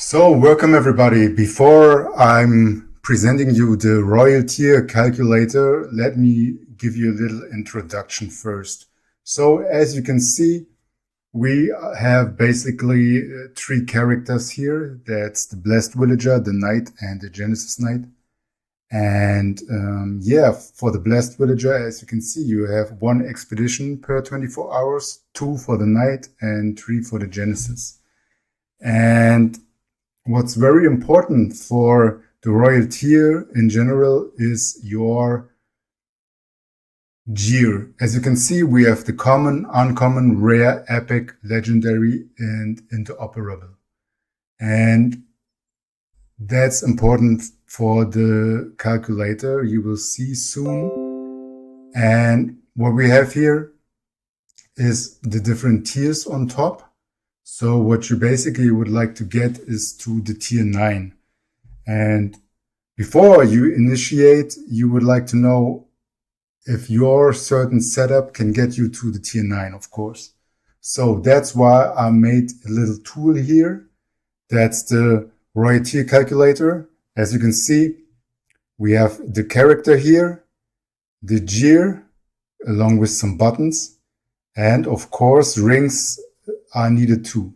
So, welcome everybody. Before I'm presenting you the Royal Tier calculator, let me give you a little introduction first. So, as you can see, we have basically three characters here. That's the Blessed Villager, the Knight, and the Genesis Knight. And for the Blessed Villager, as you can see, you have one expedition per 24 hours, 2 for the Knight, and 3 for the Genesis. And what's very important for the Royal Tier in general is your gear. As you can see, we have the common, uncommon, rare, epic, legendary, and interoperable. And that's important for the calculator. You will see soon. And what we have here is the different tiers on top. So what you basically would like to get is to the tier 9. And before you initiate, you would like to know if your certain setup can get you to the tier 9, of course. So that's why I made a little tool here. That's the Royal Tier calculator. As you can see, we have the character here, the gear, along with some buttons, and of course rings are needed too.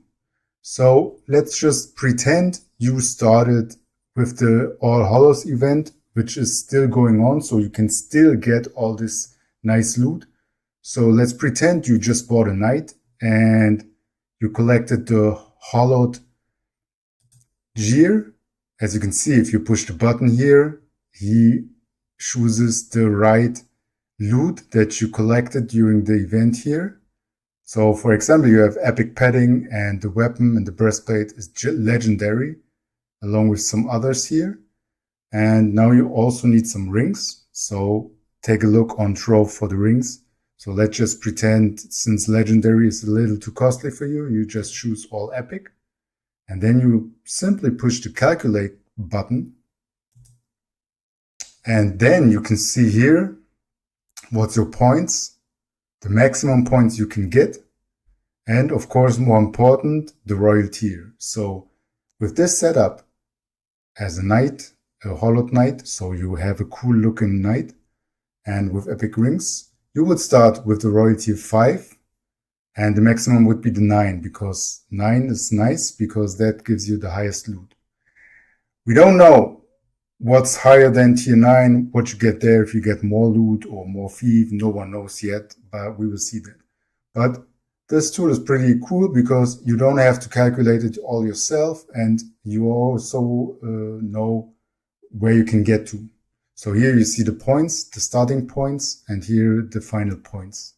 So let's just pretend you started with the All Hallows event, which is still going on, so you can still get all this nice loot. So let's pretend you just bought a knight and you collected the hollowed gear. As you can see, if you push the button here, he chooses the right loot that you collected during the event here. So, for example, you have epic padding, and the weapon and the breastplate is legendary, along with some others here. And now you also need some rings. So take a look on Trove for the rings. So let's just pretend, since legendary is a little too costly for you, you just choose all epic. And then you simply push the calculate button. And then you can see here what's your points, the maximum points you can get, and of course, more important, the Royal Tier. So with this setup as a knight, a hollowed knight, so you have a cool looking knight, and with epic rings, you would start with the Royal Tier 5, and the maximum would be the 9, because 9 is nice, because that gives you the highest loot. We don't know what's higher than tier 9, what you get there, if you get more loot or more thief, no one knows yet, but we will see that. But this tool is pretty cool because you don't have to calculate it all yourself, and you also know where you can get to. So here you see the points, the starting points, and here the final points.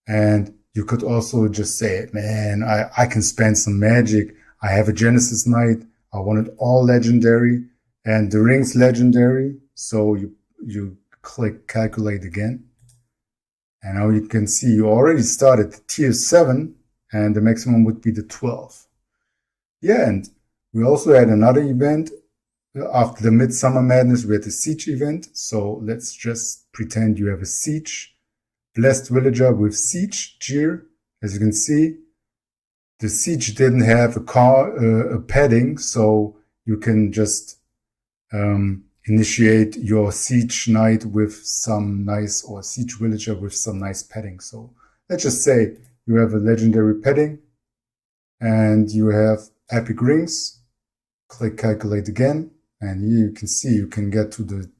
And you could also just say, man, I can spend some magic. I have a Genesis Knight. I want it all legendary. And the ring's legendary, so you click calculate again. And now you can see you already started tier 7, and the maximum would be the 12. Yeah, and we also had another event. After the Midsummer Madness, we had the Siege event. So let's just pretend you have a Siege. Blessed Villager with Siege gear. As you can see, the Siege didn't have a padding, so you can just initiate your Siege Knight with some nice, or Siege Villager with some nice padding. So let's just say you have a legendary padding and you have epic rings. Click calculate again, and here you can see you can get to the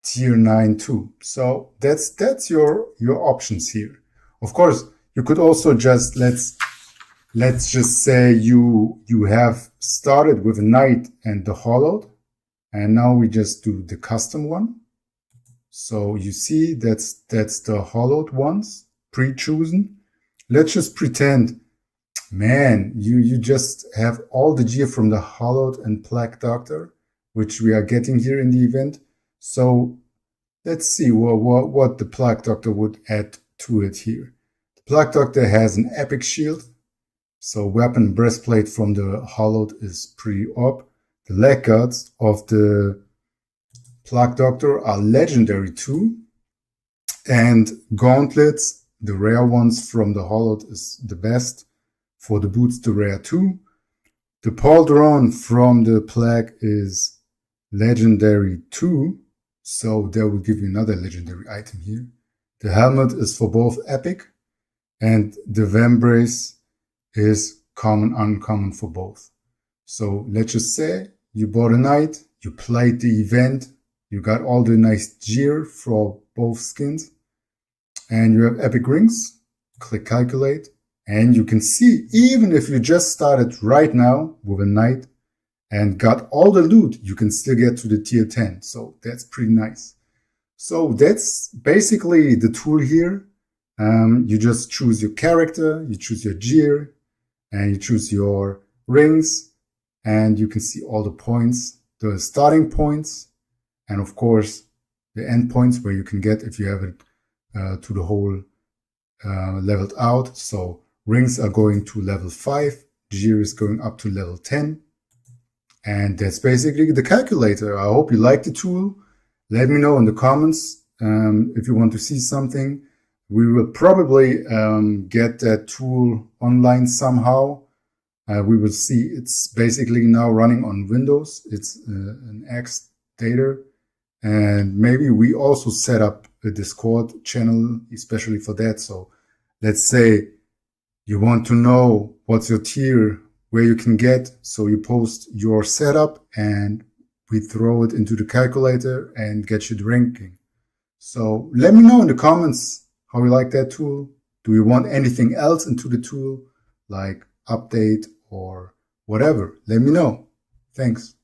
tier 9 too. So that's your options here. Of course, you could also just let's just say you have started with a knight and the hollowed. And now we just do the custom one. So you see that's the hollowed ones, pre-chosen. Let's just pretend, man, you just have all the gear from the hollowed and Plague Doctor, which we are getting here in the event. So let's see what the Plague Doctor would add to it here. The Plague Doctor has an epic shield. So weapon breastplate from the hollowed is pretty up. The leg guards of the Plague Doctor are legendary too. And gauntlets, the rare ones from the hollowed, is the best. For the boots, the rare too. The pauldron from the plaque is legendary 2, so that will give you another legendary item here. The helmet is for both epic, and the vambrace is common, uncommon for both. So let's just say you bought a knight, you played the event, you got all the nice gear for both skins, and you have epic rings. Click calculate, and you can see, even if you just started right now with a knight and got all the loot, you can still get to the tier 10. So that's pretty nice. So that's basically the tool here. You just choose your character, you choose your gear, and you choose your rings, and you can see all the points, the starting points, and of course the end points where you can get if you have it to the whole leveled out. So rings are going to level 5, gear is going up to level 10, and that's basically the calculator. I hope you like the tool. Let me know in the comments if you want to see something. We will probably get that tool online somehow. We will see. It's basically now running on Windows. It's an X data. And maybe we also set up a Discord channel, especially for that. So let's say you want to know what's your tier, where you can get. So you post your setup and we throw it into the calculator and get you the ranking. So let me know in the comments how you like that tool. Do you want anything else into the tool, like update or whatever? Let me know. Thanks.